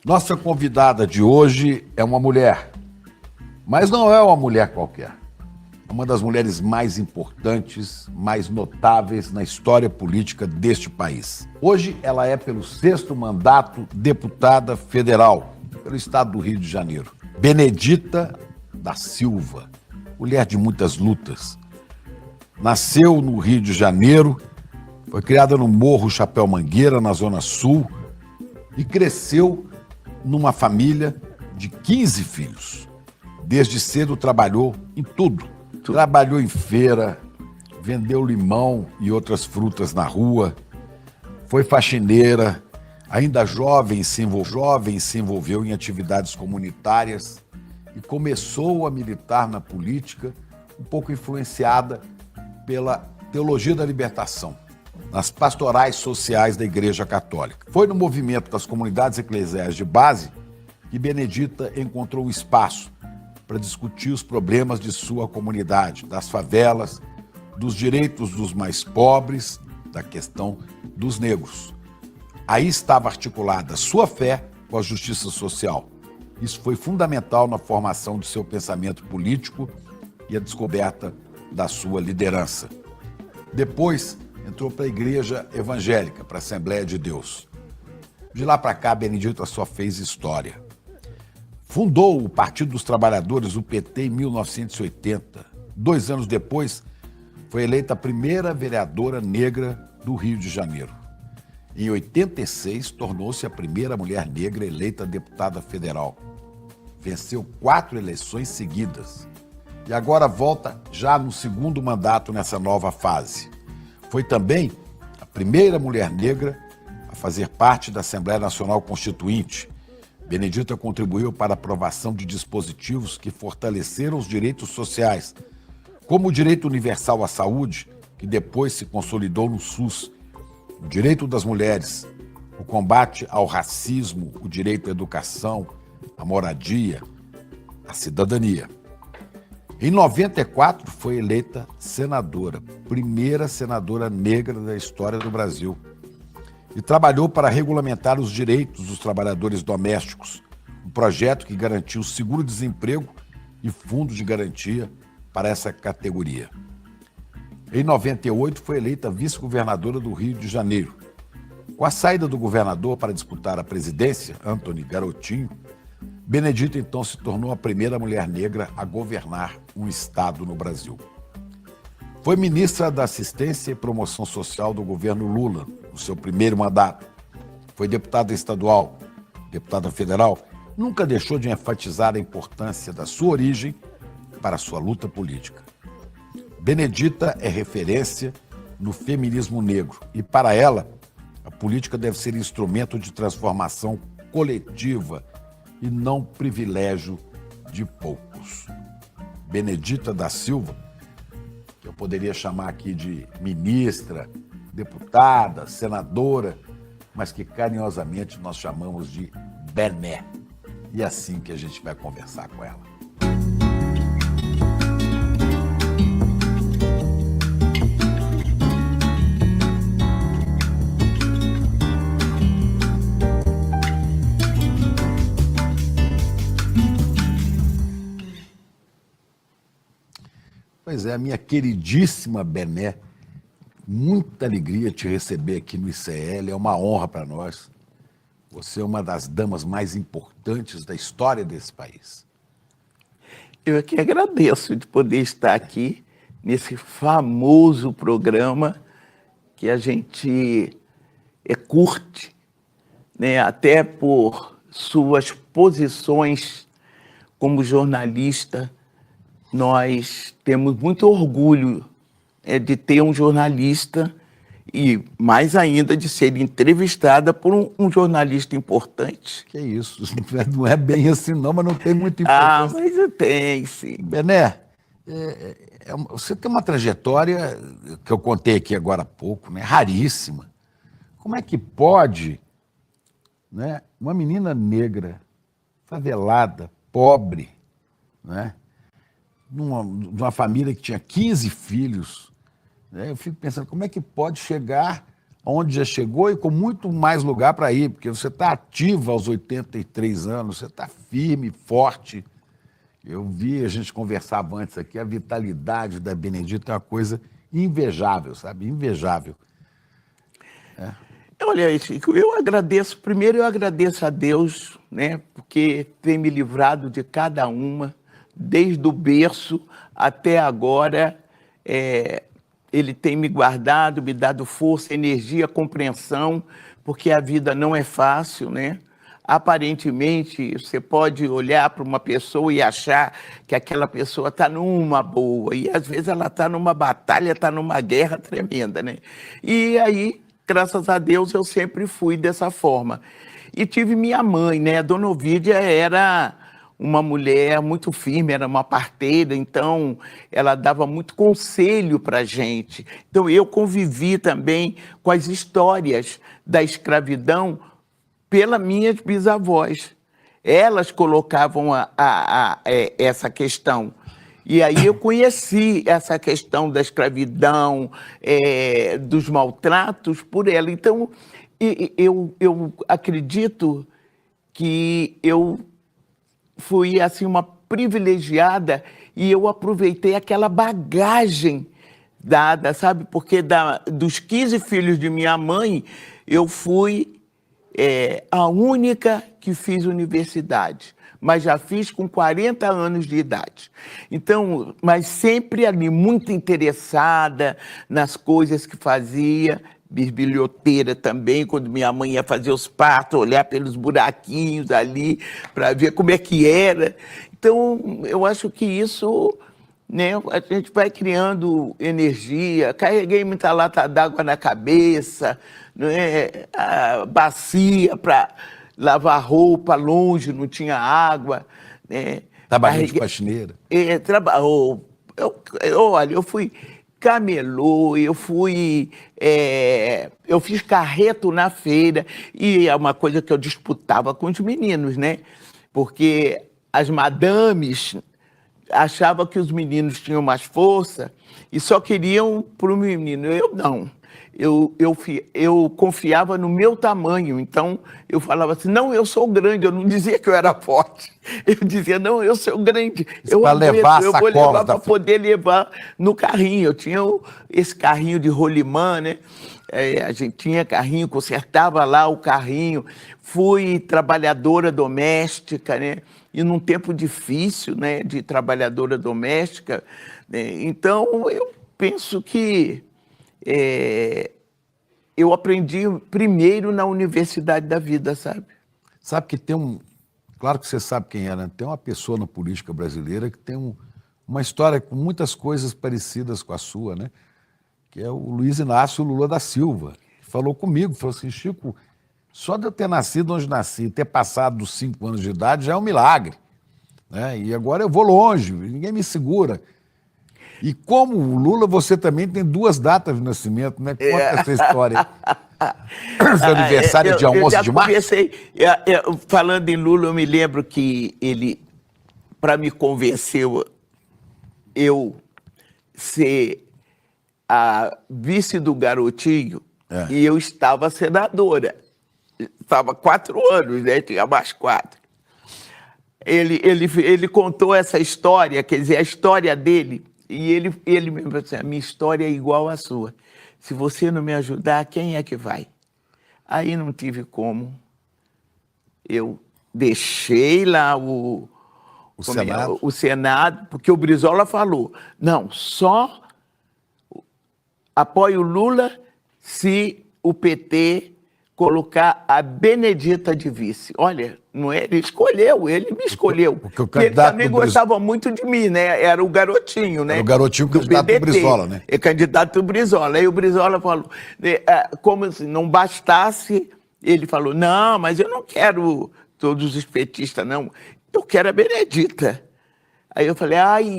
Nossa convidada de hoje é uma mulher, mas não é uma mulher qualquer. É uma das mulheres mais importantes, mais notáveis na história política deste país. Hoje ela é, pelo 6º mandato, deputada federal pelo estado do Rio de Janeiro. Benedita da Silva, mulher de muitas lutas. Nasceu no Rio de Janeiro, foi criada no Morro Chapéu Mangueira, na Zona Sul, e cresceu numa família de 15 filhos. Desde cedo trabalhou em tudo. Trabalhou em feira, vendeu limão e outras frutas na rua, foi faxineira, ainda jovem se envolveu em atividades comunitárias e começou a militar na política, um pouco influenciada pela teologia da libertação, nas pastorais sociais da Igreja Católica. Foi no movimento das comunidades eclesiais de base que Benedita encontrou um espaço para discutir os problemas de sua comunidade, das favelas, dos direitos dos mais pobres, da questão dos negros. Aí estava articulada sua fé com a justiça social. Isso foi fundamental na formação do seu pensamento político e a descoberta da sua liderança. Depois, entrou para a Igreja Evangélica, para a Assembleia de Deus. De lá para cá, Benedita só fez história. Fundou o Partido dos Trabalhadores, o PT, em 1980. 2 anos depois, foi eleita a primeira vereadora negra do Rio de Janeiro. Em 86, tornou-se a primeira mulher negra eleita deputada federal. Venceu 4 eleições seguidas. E agora volta já no 2º mandato nessa nova fase. Foi também a primeira mulher negra a fazer parte da Assembleia Nacional Constituinte. Benedita contribuiu para a aprovação de dispositivos que fortaleceram os direitos sociais, como o direito universal à saúde, que depois se consolidou no SUS, o direito das mulheres, o combate ao racismo, o direito à educação, à moradia, à cidadania. Em 94, foi eleita senadora, primeira senadora negra da história do Brasil. E trabalhou para regulamentar os direitos dos trabalhadores domésticos, um projeto que garantiu seguro-desemprego e fundo de garantia para essa categoria. Em 98, foi eleita vice-governadora do Rio de Janeiro. Com a saída do governador para disputar a presidência, Antony Garotinho, Benedita, então, se tornou a primeira mulher negra a governar um estado no Brasil. Foi ministra da Assistência e Promoção Social do governo Lula, no seu primeiro mandato. Foi deputada estadual, deputada federal. Nunca deixou de enfatizar a importância da sua origem para a sua luta política. Benedita é referência no feminismo negro e, para ela, a política deve ser instrumento de transformação coletiva e não privilégio de poucos. Benedita da Silva, que eu poderia chamar aqui de ministra, deputada, senadora, mas que carinhosamente nós chamamos de Bené. E é assim que a gente vai conversar com ela. Pois é, minha queridíssima Bené, muita alegria te receber aqui no ICL, é uma honra para nós. Você é uma das damas mais importantes da história desse país. Eu aqui agradeço de poder estar aqui nesse famoso programa que a gente curte, né, até por suas posições como jornalista. Nós temos muito orgulho de ter um jornalista e, mais ainda, de ser entrevistada por um jornalista importante. Que isso, não é bem assim não, mas não tem muita importância. Mas tem, sim. Bené, você tem uma trajetória que eu contei aqui agora há pouco, né, raríssima. Como é que pode, né, uma menina negra, favelada, pobre, né, numa família que tinha 15 filhos, né? Eu fico pensando, como é que pode chegar onde já chegou e com muito mais lugar para ir, porque você está ativa aos 83 anos, você está firme, forte. Eu vi, a gente conversava antes aqui, a vitalidade da Benedita é uma coisa invejável, sabe? Invejável. Olha, Chico, eu agradeço, primeiro eu agradeço a Deus, né, porque tem me livrado de cada uma, desde o berço até agora. Ele tem me guardado, me dado força, energia, compreensão, porque a vida não é fácil, né? Aparentemente, você pode olhar para uma pessoa e achar que aquela pessoa está numa boa, e às vezes ela está numa batalha, está numa guerra tremenda, né? E aí, graças a Deus, eu sempre fui dessa forma. E tive minha mãe, né? A Dona Ovídia era uma mulher muito firme, era uma parteira, então ela dava muito conselho para a gente. Então eu convivi também com as histórias da escravidão pelas minhas bisavós. Elas colocavam essa questão. E aí eu conheci essa questão da escravidão, dos maltratos por ela. Então, eu acredito que eu fui assim uma privilegiada e eu aproveitei aquela bagagem dada, sabe? Porque dos 15 filhos de minha mãe, eu fui a única que fiz universidade, mas já fiz com 40 anos de idade. Então, mas sempre ali muito interessada nas coisas que fazia, bisbilhoteira também, quando minha mãe ia fazer os partos, olhar pelos buraquinhos ali para ver como é que era. Então, eu acho que isso, né, a gente vai criando energia. Carreguei muita lata d'água na cabeça, né, a bacia para lavar roupa longe, não tinha água, né? Trabalhei de faxineira. Olha, eu fui camelô, eu fiz carreto na feira, e é uma coisa que eu disputava com os meninos, né? Porque as madames achavam que os meninos tinham mais força e só queriam para o menino. Eu não. Eu confiava no meu tamanho, então eu falava assim, não, eu sou grande, eu não dizia que eu era forte, eu dizia, não, eu sou grande, eu vou levar para poder levar no carrinho. Eu tinha esse carrinho de rolimã, né? A gente tinha carrinho, consertava lá o carrinho, fui trabalhadora doméstica, né? E num tempo difícil, né, de trabalhadora doméstica, né? Então eu penso que eu aprendi primeiro na universidade da vida, sabe? Sabe que tem claro que você sabe quem é, né? Tem uma pessoa na política brasileira que tem uma história com muitas coisas parecidas com a sua, né? Que é o Luiz Inácio Lula da Silva, que falou comigo, falou assim, Chico, só de eu ter nascido onde nasci e ter passado dos 5 anos de idade já é um milagre, né? E agora eu vou longe, ninguém me segura. E como o Lula, você também tem 2 datas de nascimento, né? Conta essa história. Seu aniversário é dia 11 de março? Falando em Lula, eu me lembro que ele, para me convencer, eu ser a vice do Garotinho, e eu estava senadora. Estava 4 anos, né? Tinha mais 4. Ele contou essa história, quer dizer, a história dele. E ele me falou assim, a minha história é igual à sua. Se você não me ajudar, quem é que vai? Aí não tive como. Eu deixei lá o Senado, porque o Brizola falou, não, só apoia o Lula se o PT colocar a Benedita de vice. Olha, não é, ele escolheu, ele me escolheu. Porque ele também gostava muito de mim, né? Era o garotinho, né? Era o garotinho candidato do Brizola, né? É candidato do Brizola. Aí o Brizola falou, como se não bastasse, ele falou, não, mas eu não quero todos os petistas, não. Eu quero a Benedita. Aí eu falei, ai.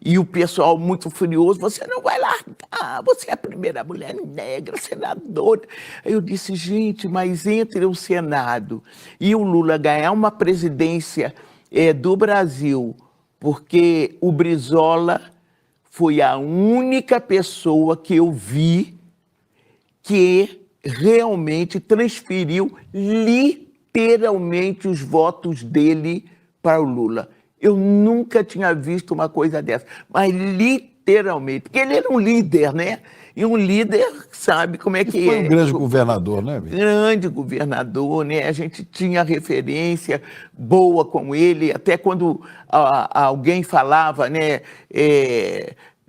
E o pessoal muito furioso, você não vai largar, você é a primeira mulher negra, senadora. Aí eu disse, gente, mas entre o Senado e o Lula ganhar uma presidência do Brasil, porque o Brizola foi a única pessoa que eu vi que realmente transferiu literalmente os votos dele para o Lula. Eu nunca tinha visto uma coisa dessa, mas literalmente, porque ele era um líder, né? E um líder sabe como é que Foi é. um grande governador, né, Vitor? Grande governador, né? A gente tinha referência boa com ele, até quando alguém falava, né,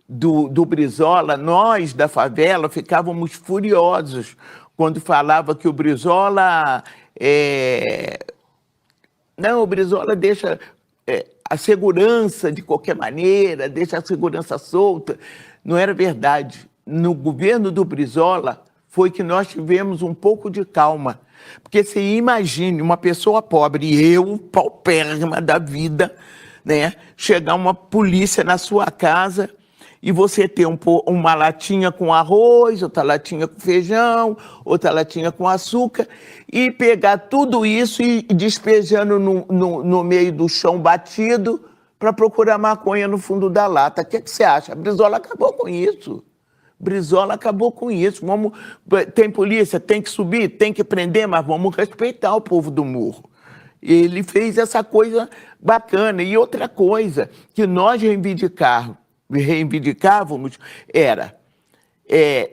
do Brizola, nós da favela ficávamos furiosos quando falava que o Brizola não, o Brizola deixa a segurança de qualquer maneira, deixa a segurança solta. Não era verdade. No governo do Brizola foi que nós tivemos um pouco de calma. Porque você imagine uma pessoa pobre, eu, paupérrima da vida, né, chegar uma polícia na sua casa e você ter uma latinha com arroz, outra latinha com feijão, outra latinha com açúcar, e pegar tudo isso e despejando no meio do chão batido para procurar maconha no fundo da lata. O que você acha? A Brizola acabou com isso. Brizola acabou com isso. Tem polícia, tem que subir, tem que prender, mas vamos respeitar o povo do Morro. Ele fez essa coisa bacana. E outra coisa que nós reivindicávamos era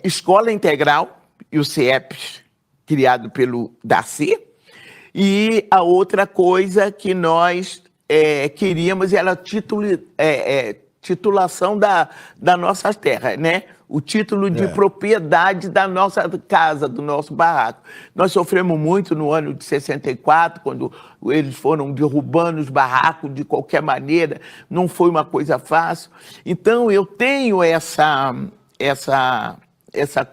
escola integral, e o CIEPS, criado pelo Darcy, e a outra coisa que nós queríamos era titulação da nossas terras, né? O título de propriedade da nossa casa, do nosso barraco. Nós sofremos muito no ano de 64, quando eles foram derrubando os barracos de qualquer maneira, não foi uma coisa fácil. Então, eu tenho essa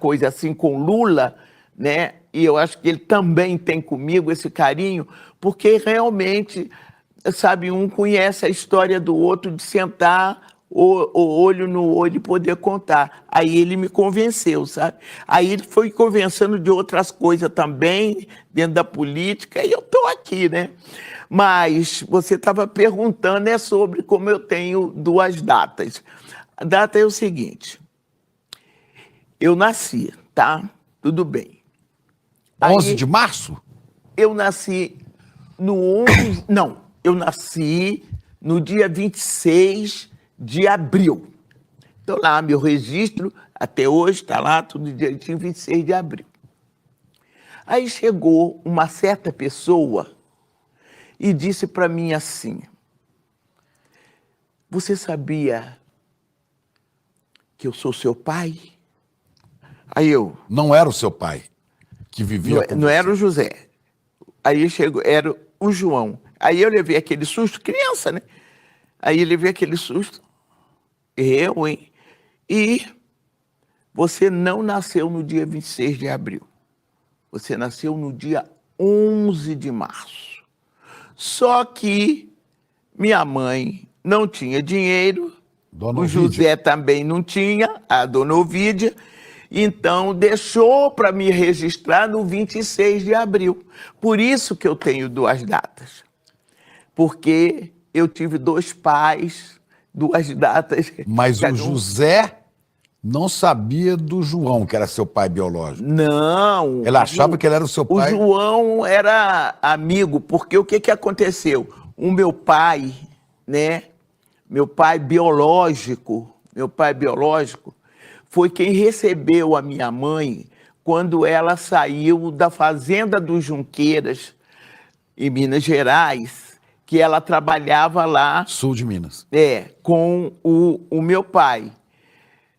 coisa assim com Lula, né? E eu acho que ele também tem comigo esse carinho, porque realmente, sabe, um conhece a história do outro de sentar o olho no olho e poder contar. Aí ele me convenceu, sabe? Aí ele foi convencendo de outras coisas também, dentro da política, e eu estou aqui, né? Mas você estava perguntando sobre como eu tenho duas datas. A data é o seguinte, eu nasci, tá? Tudo bem. 11 de março? Eu nasci no 11... Não, eu nasci no dia 26 de abril. Então lá, meu registro, até hoje, está lá, tudo direitinho, 26 de abril. Aí chegou uma certa pessoa e disse para mim assim, você sabia que eu sou seu pai? Aí eu... Não era o seu pai que vivia com Não você. era o José. Aí chegou, era o João. Aí eu levei aquele susto, criança, né? Aí eu levei aquele susto. Eu, hein? E você não nasceu no dia 26 de abril. Você nasceu no dia 11 de março. Só que minha mãe não tinha dinheiro, Dona o Ovídia. José também não tinha, a dona Ovídia, então deixou para me registrar no 26 de abril. Por isso que eu tenho duas datas. Porque eu tive dois pais, duas datas. Mas o José não sabia do João, que era seu pai biológico. Não. Ela achava que ele era o seu pai. O João era amigo, porque o que aconteceu? O meu pai, né? Meu pai biológico, foi quem recebeu a minha mãe quando ela saiu da fazenda dos Junqueiras, em Minas Gerais, que ela trabalhava lá... Sul de Minas. Com o meu pai.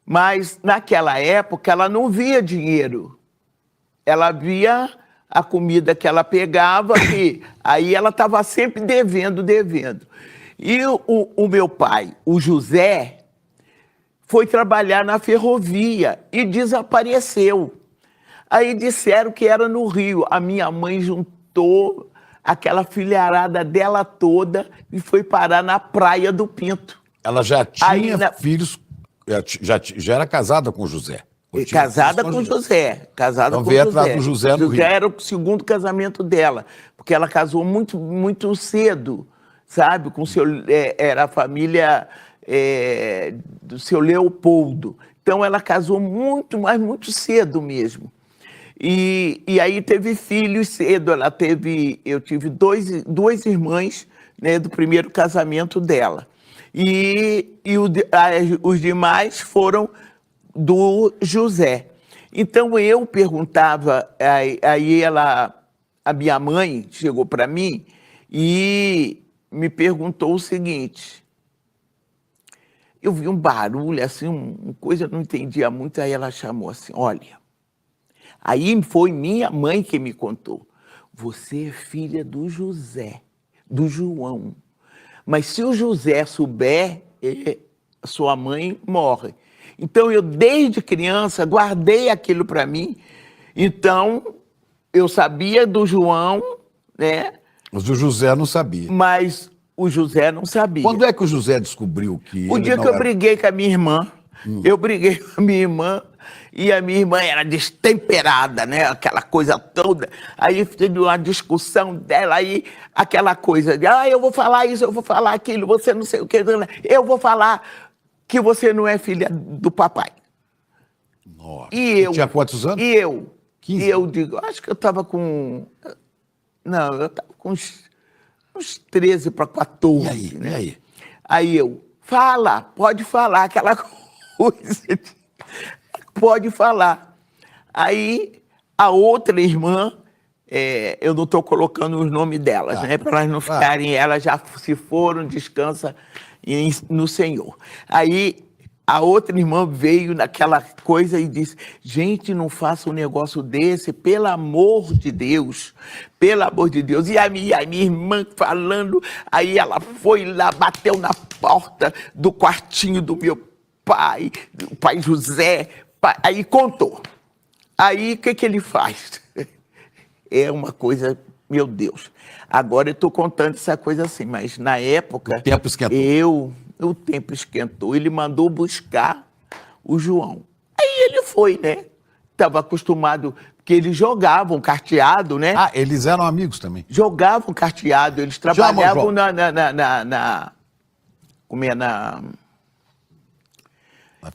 Mas, naquela época, ela não via dinheiro. Ela via a comida que ela pegava, e aí ela estava sempre devendo. E o meu pai, o José, foi trabalhar na ferrovia e desapareceu. Aí disseram que era no Rio. A minha mãe juntou aquela filharada dela toda e foi parar na Praia do Pinto. Ela já tinha filhos, já era casada com o José. Casada com o José. Então veio atrás do José no Rio. José era o segundo casamento dela, porque ela casou muito cedo, sabe? Era a família do seu Leopoldo. Então ela casou muito cedo mesmo. E aí teve filhos cedo. Eu tive duas irmãs, né, do primeiro casamento dela. Os demais foram do José. Então eu perguntava, a minha mãe chegou para mim e me perguntou o seguinte: eu vi um barulho, assim, uma coisa eu não entendia muito, aí ela chamou assim, olha, aí foi minha mãe que me contou, você é filha do José, do João, mas se o José souber, sua mãe morre. Então eu, desde criança, guardei aquilo para mim, então eu sabia do João, né? Mas o José não sabia. Mas o José não sabia. Quando é que o José descobriu que O ele dia não que eu era... briguei com a minha irmã, eu briguei com a minha irmã, e a minha irmã era destemperada, né? Aquela coisa toda. Aí teve uma discussão dela, aí aquela coisa de, eu vou falar isso, eu vou falar aquilo, você não sei o que, eu vou falar que você não é filha do papai. Nossa. E eu... Tinha quantos anos? E eu... 15? E eu digo, acho que eu estava com... Não, eu estava com uns 13 para 14. E aí? Né? E aí? Aí eu, fala, pode falar, aquela coisa. Pode falar. Aí a outra irmã, eu não estou colocando os nomes delas, né? Para elas não ficarem, elas já se foram, descansa no Senhor. Aí a outra irmã veio naquela coisa e disse, gente, não faça um negócio desse, pelo amor de Deus, pelo amor de Deus. E a minha irmã falando, aí ela foi lá, bateu na porta do quartinho do meu pai, do pai José, aí contou. Aí o que ele faz? É uma coisa, meu Deus. Agora eu estou contando essa coisa assim, mas na época... O tempo esquentou. O tempo esquentou, ele mandou buscar o João. Aí ele foi, né? Estava acostumado, porque eles jogavam carteado, né? Ah, eles eram amigos também. Jogavam carteado, eles trabalhavam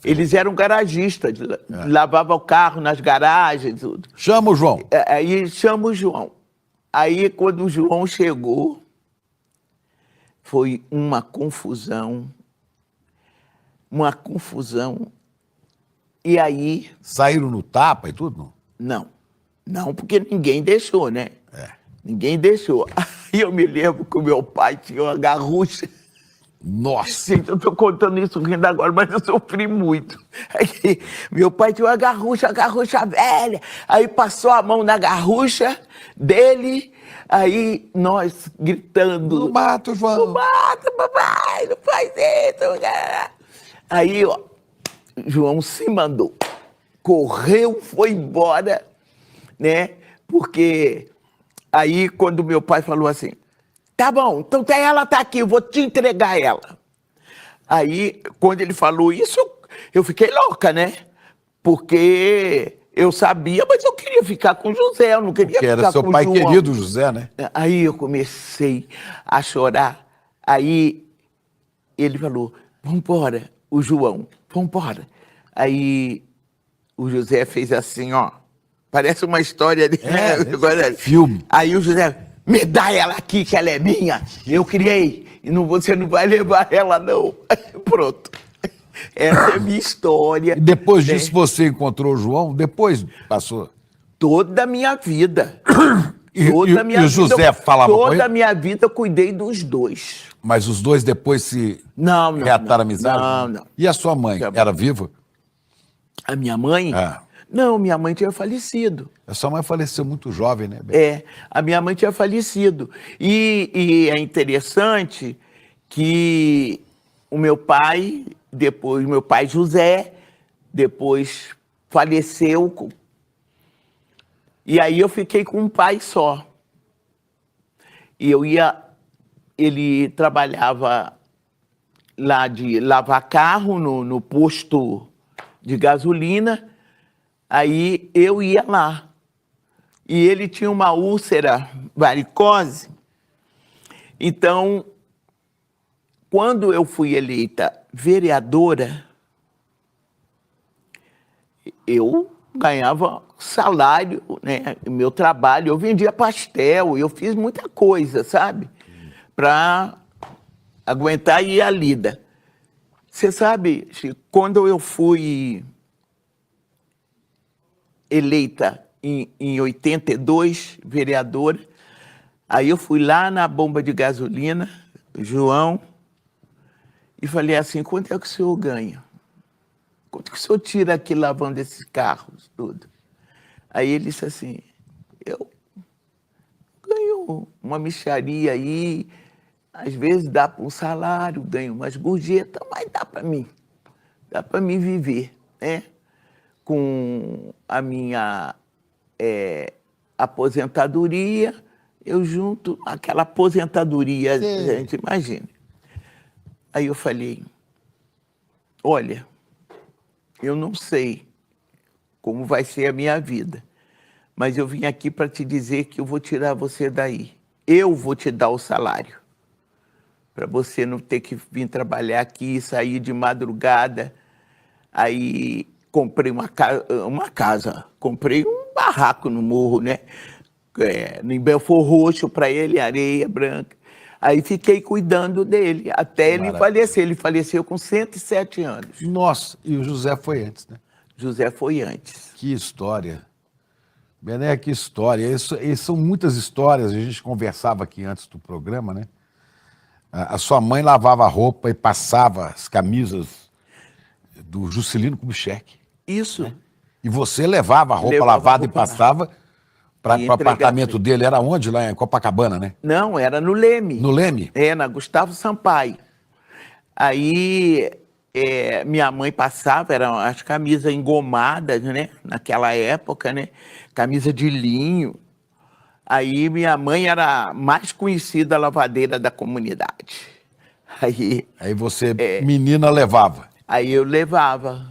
Eles eram garagistas, lavavam o carro nas garagens, tudo. Chama o João. Aí chama o João. Aí quando o João chegou, foi uma confusão. E aí... Saíram no tapa e tudo? Não, porque ninguém deixou, né? Ninguém deixou. Aí eu me lembro que o meu pai tinha uma garrucha. Nossa! Gente, eu tô contando isso rindo agora, mas eu sofri muito. Aí, meu pai tinha uma garrucha velha. Aí passou a mão na garrucha dele, aí nós gritando... Não mata o João! Não mata, papai, não faz isso! Aí, ó, João se mandou. Correu, foi embora, né? Porque aí, quando meu pai falou assim, tá bom, então ela tá aqui, eu vou te entregar ela. Aí, quando ele falou isso, eu fiquei louca, né? Porque eu sabia, mas eu queria ficar com o José, eu não queria Porque ficar com o era seu pai João. querido, José, né? Aí eu comecei a chorar. Aí ele falou, vambora, o João, vambora. Aí o José fez assim, ó, parece uma história de filme. Aí o José, me dá ela aqui, que ela é minha, eu criei, e você não vai levar ela, não. Pronto. Essa é a minha história. E depois disso você encontrou o João? Depois passou? Toda a minha vida. E o José falava com ele? Toda a minha vida eu cuidei dos dois. Mas os dois depois se reataram amizade? Não. E a sua mãe? Era viva? A minha mãe? Não, minha mãe tinha falecido. A sua mãe faleceu muito jovem, né? A minha mãe tinha falecido. E é interessante que o meu pai José, depois faleceu. E aí eu fiquei com um pai só. E ele trabalhava lá de lavar carro no posto de gasolina, aí eu ia lá. E ele tinha uma úlcera varicose. Então, quando eu fui eleita vereadora, eu ganhava salário, né? O meu trabalho, eu vendia pastel, eu fiz muita coisa, sabe? Para aguentar e ir à lida. Você sabe, Chico, quando eu fui eleita em 82, vereadora, aí eu fui lá na bomba de gasolina, João, e falei assim, quanto é que o senhor ganha? Quanto que o senhor tira aqui lavando esses carros, tudo? Aí ele disse assim, eu ganho uma mixaria aí, às vezes dá para um salário, ganho umas gorjetas, mas dá para mim viver, né? Com a minha aposentadoria, eu junto aquela aposentadoria, Sim. gente, imagina. Aí eu falei, olha, eu não sei como vai ser a minha vida, mas eu vim aqui para te dizer que eu vou tirar você daí. Eu vou te dar o salário, para você não ter que vir trabalhar aqui, sair de madrugada. Aí comprei uma casa, comprei um barraco no morro, né? Em Belfor Roxo, para ele, areia branca. Aí fiquei cuidando dele, até ele Maravilha. falecer. Ele faleceu com 107 anos. Nossa, e o José foi antes, né? José foi antes. Que história. Bené, que história. São muitas histórias, a gente conversava aqui antes do programa, né? A sua mãe lavava a roupa e passava as camisas do Juscelino Kubitschek. Isso. E você levava a roupa Levava a lavada roupa e passava para o E entregava. apartamento dele. Era onde? Lá em Copacabana, né? Não, era no Leme. No Leme? Na Gustavo Sampaio. Aí minha mãe passava, eram as camisas engomadas, né? Naquela época, né? Camisa de linho. Aí minha mãe era a mais conhecida lavadeira da comunidade. Aí você, menina, levava. Aí eu levava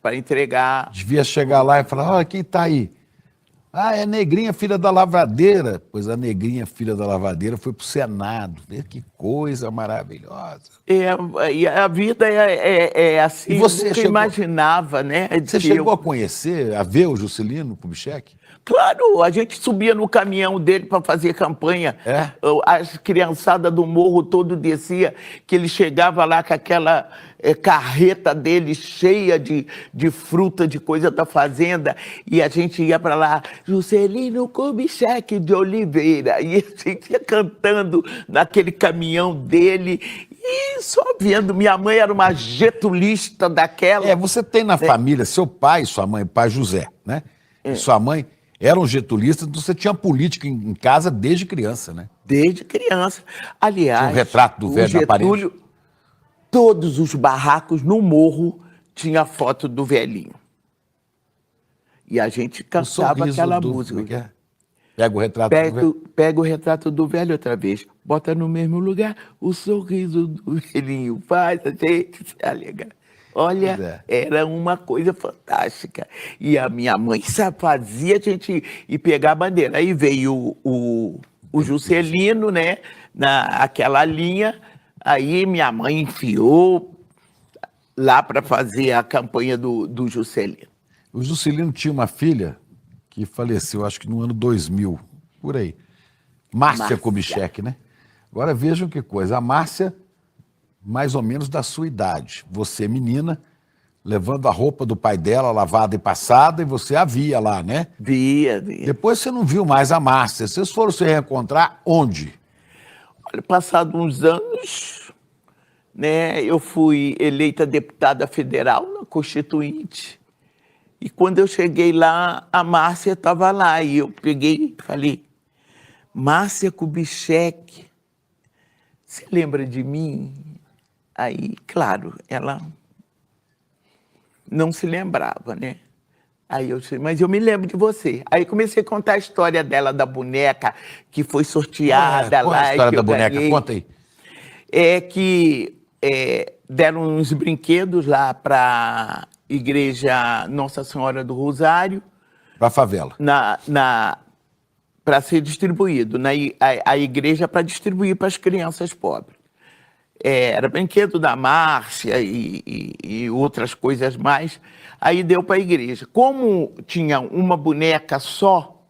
para entregar. Devia chegar lá e falar, olha, quem tá aí? Ah, é a Negrinha, filha da lavadeira. Pois a Negrinha, filha da lavadeira, foi pro Senado. Vê que coisa maravilhosa. E a vida é assim, E você nunca chegou- imaginava, né? Você que chegou eu- a conhecer, a ver o Juscelino Kubitschek? Claro, a gente subia no caminhão dele para fazer campanha. É? As criançadas do morro todo descia, que ele chegava lá com aquela carreta dele cheia de fruta, de coisa da fazenda, e a gente ia para lá, Juscelino Kubitschek de Oliveira, e a gente ia cantando naquele caminhão dele, e só vendo. Minha mãe era uma getulista daquela. Você tem na família, seu pai e sua mãe, pai José, né? E sua mãe eram getulistas, então você tinha política em casa desde criança, né? Desde criança. Aliás, Tinha um retrato do o velho na parede. Getúlio, todos os barracos no morro tinha foto do velhinho. E a gente O cantava sorriso aquela do- música. como é que é? Pega o retrato do velho. Pega o retrato do velho outra vez, bota no mesmo lugar, o sorriso do velhinho faz a gente se alegrar. Olha, Pois é. era uma coisa fantástica. E a minha mãe fazia a gente ir pegar a bandeira. Aí veio o Juscelino, né, naquela linha, aí minha mãe enfiou lá para fazer a campanha do Juscelino. O Juscelino tinha uma filha que faleceu, acho que no ano 2000, por aí. Márcia Márcia. Kubitschek, né? Agora vejam que coisa. A Márcia, mais ou menos da sua idade. Você, menina, levando a roupa do pai dela, lavada e passada, e você a via lá, né? Via. Depois você não viu mais a Márcia. Vocês foram se reencontrar onde? Olha, passados uns anos, né, eu fui eleita deputada federal na Constituinte. E quando eu cheguei lá, a Márcia estava lá. E eu peguei e falei, Márcia Kubitschek, você lembra de mim? Aí, claro, ela não se lembrava, né? Aí eu disse, mas eu me lembro de você. Aí comecei a contar a história dela, da boneca, que foi sorteada Qual é lá. a história e que da eu boneca? ganhei. Conta aí. É que deram uns brinquedos lá para a Igreja Nossa Senhora do Rosário, Pra favela. para ser distribuído, a igreja para distribuir para as crianças pobres. era brinquedo da Márcia e outras coisas mais. Aí deu para a igreja. Como tinha uma boneca só,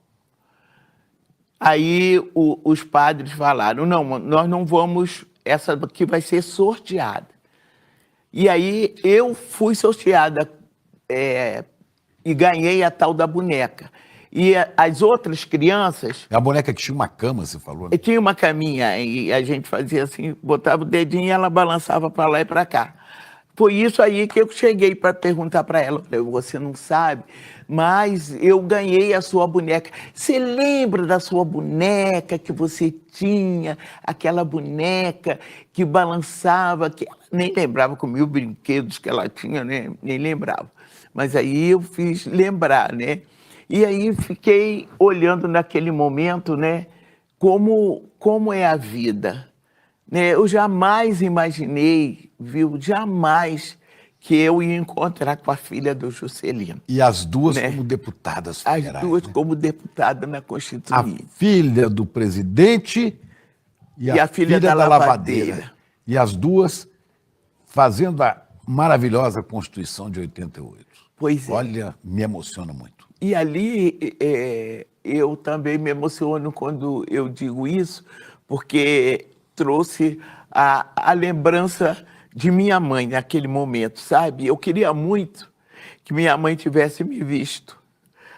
aí os padres falaram, não, nós não vamos, essa aqui vai ser sorteada. E aí eu fui sorteada e ganhei a tal da boneca. E as outras crianças... É a boneca que tinha uma cama, você falou, né? Tinha uma caminha e a gente fazia assim, botava o dedinho e ela balançava para lá e para cá. Foi isso aí que eu cheguei para perguntar para ela. Falei, você não sabe, mas eu ganhei a sua boneca. Você lembra da sua boneca que você tinha? Aquela boneca que balançava, que nem lembrava com 1000 brinquedos que ela tinha, né? Nem lembrava. Mas aí eu fiz lembrar, né? E aí fiquei olhando naquele momento, né? Como é a vida. Né? Eu jamais imaginei, viu? Jamais que eu ia encontrar com a filha do Juscelino. E as duas né? como deputadas As federais. duas né? como deputada na A Constituinte. filha do presidente e a filha da lavadeira. E as duas fazendo a maravilhosa Constituição de 88. Pois é. Olha, me emociona muito. E ali eu também me emociono quando eu digo isso, porque trouxe a lembrança de minha mãe naquele momento, sabe? Eu queria muito que minha mãe tivesse me visto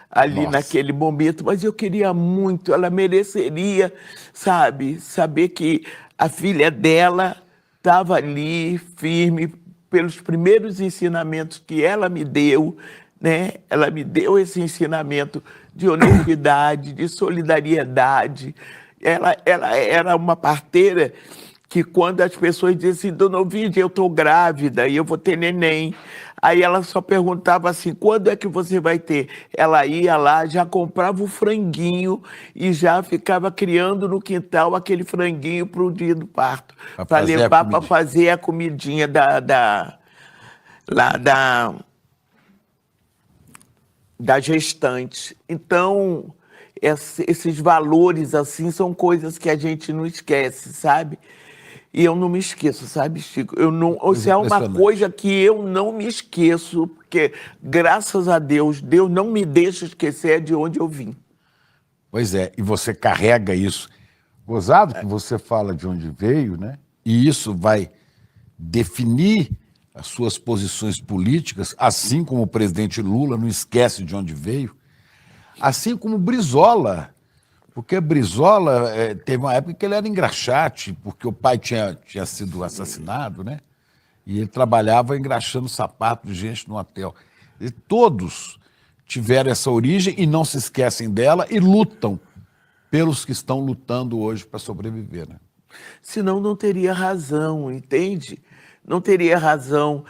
ali Nossa. naquele momento, mas eu queria muito, ela mereceria, sabe? Saber que a filha dela estava ali firme pelos primeiros ensinamentos que ela me deu, né? Ela me deu esse ensinamento de honestidade, de solidariedade. Ela era uma parteira que quando as pessoas diziam assim, Dona Ovídia, eu estou grávida e eu vou ter neném. Aí ela só perguntava assim, quando é que você vai ter? Ela ia lá, já comprava o franguinho e já ficava criando no quintal aquele franguinho para o dia do parto. Para levar para fazer a comidinha da gestante. Então, esses valores assim são coisas que a gente não esquece, sabe? E eu não me esqueço, sabe, Chico? Isso é uma coisa que eu não me esqueço, porque, graças a Deus, Deus não me deixa esquecer de onde eu vim. Pois é, e você carrega isso. Gozado que você fala de onde veio, né? E isso vai definir as suas posições políticas, assim como o presidente Lula não esquece de onde veio, assim como Brizola, porque Brizola teve uma época que ele era engraxate, porque o pai tinha sido assassinado, né? E ele trabalhava engraxando sapato de gente no hotel. E todos tiveram essa origem e não se esquecem dela e lutam pelos que estão lutando hoje para sobreviver, né? Senão não teria razão, entende? Não teria razão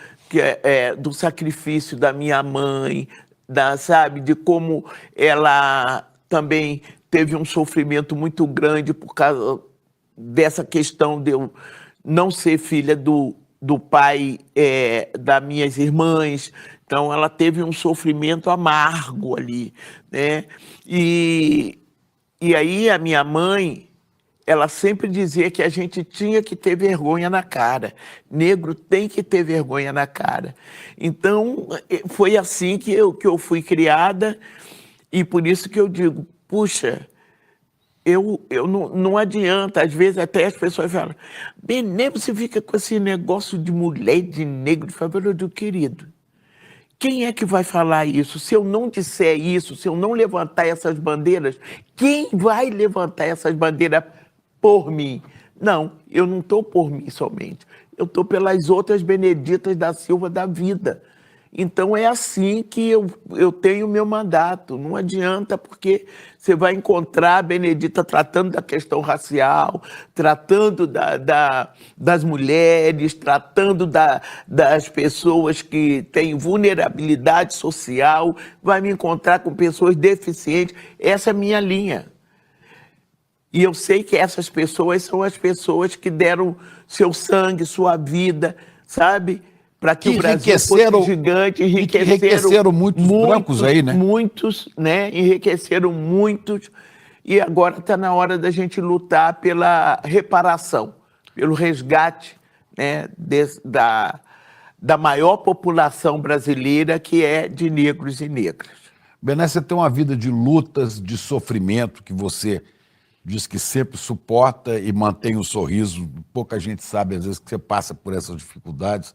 do sacrifício da minha mãe, sabe, de como ela também teve um sofrimento muito grande por causa dessa questão de eu não ser filha do pai das minhas irmãs. Então, ela teve um sofrimento amargo ali, né? E aí a minha mãe, ela sempre dizia que a gente tinha que ter vergonha na cara. Negro tem que ter vergonha na cara. Então, foi assim que eu fui criada e por isso que eu digo, puxa, não adianta, às vezes até as pessoas falam, Benê, você fica com esse negócio de mulher, de negro, de favela. Eu digo, querido, quem é que vai falar isso? Se eu não disser isso, se eu não levantar essas bandeiras, quem vai levantar essas bandeiras por mim? Não, eu não estou por mim somente. Eu estou pelas outras Beneditas da Silva da vida. Então, é assim que eu tenho o meu mandato. Não adianta, porque você vai encontrar a Benedita tratando da questão racial, tratando das mulheres, tratando das pessoas que têm vulnerabilidade social, vai me encontrar com pessoas deficientes. Essa é a minha linha. E eu sei que essas pessoas são as pessoas que deram seu sangue, sua vida, sabe? Para que o Brasil fosse gigante, enriqueceram muitos brancos aí, né? Muitos, né? Enriqueceram muitos. E agora está na hora da gente lutar pela reparação, pelo resgate, né, da maior população brasileira, que é de negros e negras. Bené, você tem uma vida de lutas, de sofrimento, que você diz que sempre suporta e mantém um sorriso. Pouca gente sabe, às vezes, que você passa por essas dificuldades.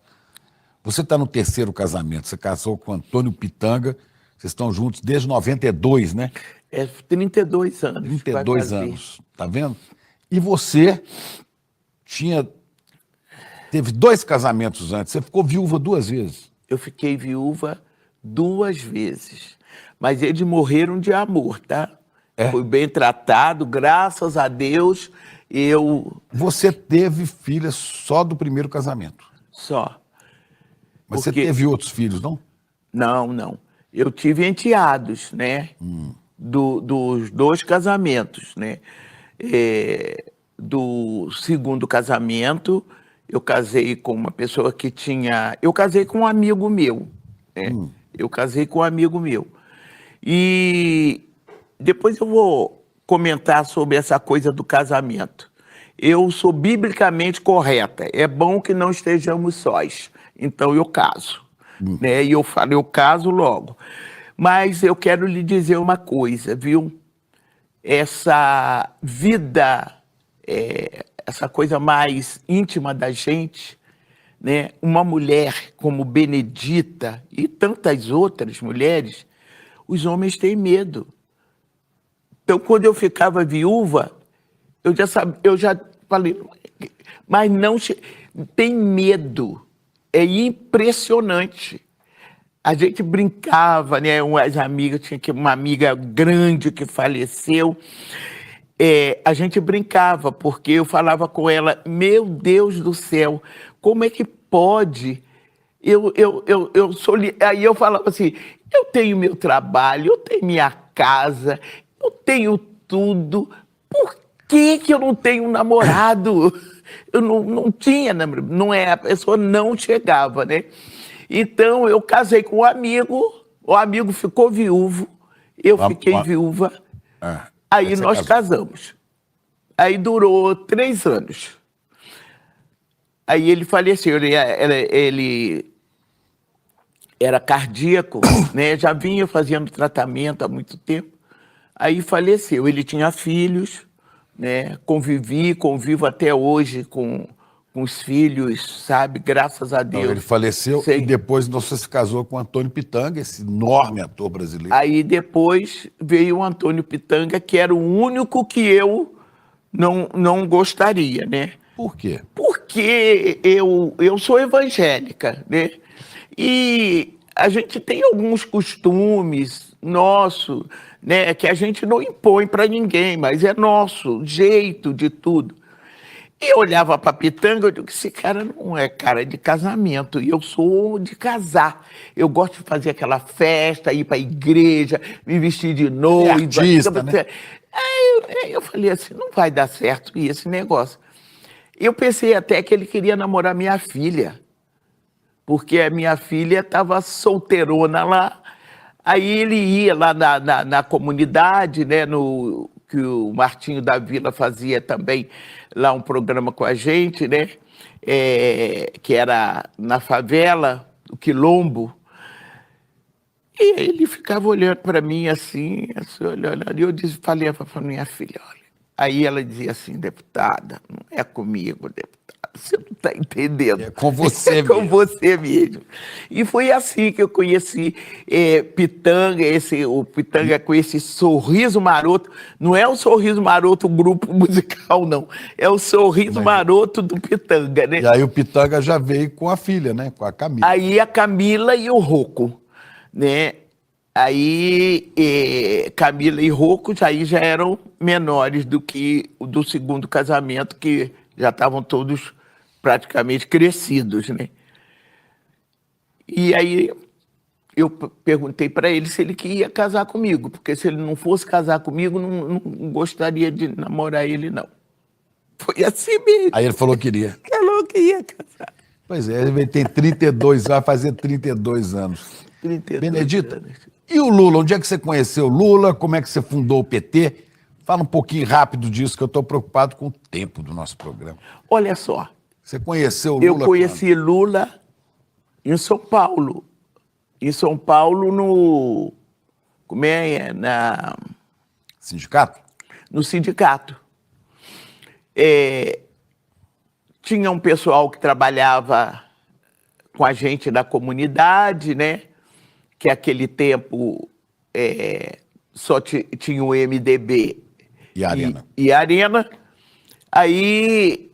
Você está no terceiro casamento, você casou com Antônio Pitanga, vocês estão juntos desde 92, né? 32 anos. 32 anos, tá vendo? E você teve 2 casamentos antes, você ficou viúva 2 vezes. Eu fiquei viúva 2 vezes, mas eles morreram de amor, tá? Fui bem tratado, graças a Deus, Você teve filhas só do primeiro casamento? Só. Mas você teve outros filhos, não? Não. Eu tive enteados, né? Dos 2 casamentos, né? Do segundo casamento, eu casei com uma pessoa que tinha... Eu casei com um amigo meu, né? Eu casei com um amigo meu. E depois eu vou comentar sobre essa coisa do casamento. Eu sou biblicamente correta. É bom que não estejamos sós. Então eu caso, né? E eu falo, eu caso logo. Mas eu quero lhe dizer uma coisa, viu? Essa vida, essa coisa mais íntima da gente, né? Uma mulher como Benedita e tantas outras mulheres, os homens têm medo. Então, quando eu ficava viúva, eu já falei, mas não tem medo. É impressionante. A gente brincava, né? As amigas, tinha uma amiga grande que faleceu. A gente brincava, porque eu falava com ela, meu Deus do céu, como é que pode? Aí eu falava assim, eu tenho meu trabalho, eu tenho minha casa, eu tenho tudo, por que eu não tenho um namorado? Eu não tinha, a pessoa não chegava, né? Então, eu casei com um amigo, o amigo ficou viúvo, eu fiquei viúva, aí nós casamos. Aí durou 3 anos. Aí ele faleceu, ele era cardíaco, né? Já vinha fazendo tratamento há muito tempo. Aí faleceu, ele tinha filhos, né? Convivo até hoje com os filhos, sabe? Graças a Deus. Então, ele faleceu e depois você se casou com o Antônio Pitanga, esse enorme ator brasileiro. Aí depois veio o Antônio Pitanga, que era o único que eu não gostaria, né? Por quê? Porque eu sou evangélica, né? E a gente tem alguns costumes nossos, né? Que a gente não impõe para ninguém, mas é nosso jeito de tudo. E eu olhava para Pitanga, eu digo, esse cara não é cara de casamento, e eu sou de casar. Eu gosto de fazer aquela festa, ir para a igreja, me vestir de noiva. Artista, né? Aí eu falei assim, não vai dar certo esse negócio. Eu pensei até que ele queria namorar minha filha, porque a minha filha estava solteirona lá. Aí ele ia lá na comunidade, né, que o Martinho da Vila fazia também lá um programa com a gente, né, que era na favela, o Quilombo. E ele ficava olhando para mim assim olhando. E eu falei para minha filha, olha. Aí ela dizia assim, deputada, não é comigo, deputada, você não está entendendo. É com você mesmo. Com você mesmo. E foi assim que eu conheci Pitanga, o Pitanga com esse sorriso maroto. Não é o Sorriso Maroto, o grupo musical, não. É o Sorriso Maroto do Pitanga, né? E aí o Pitanga já veio com a filha, né? Com a Camila. Aí a Camila e o Rocco, né? Aí Camila e Rocco aí já eram menores do que o do segundo casamento, que já estavam todos praticamente crescidos, né? E aí eu perguntei para ele se ele queria casar comigo, porque se ele não fosse casar comigo, não gostaria de namorar ele, não. Foi assim mesmo. Aí ele falou que queria. Falou que ia casar. Pois é, ele tem 32 anos, vai fazer 32 anos. 32 Benedita, anos. E o Lula? Onde é que você conheceu o Lula? Como é que você fundou o PT? Fala um pouquinho rápido disso, que eu estou preocupado com o tempo do nosso programa. Olha só, Você conheceu o Lula? Eu conheci Lula em São Paulo. Em São Paulo, no... Como é? Sindicato? No sindicato. Tinha um pessoal que trabalhava com a gente da comunidade, né? Que naquele tempo só tinha o MDB E a Arena. e a Arena. Aí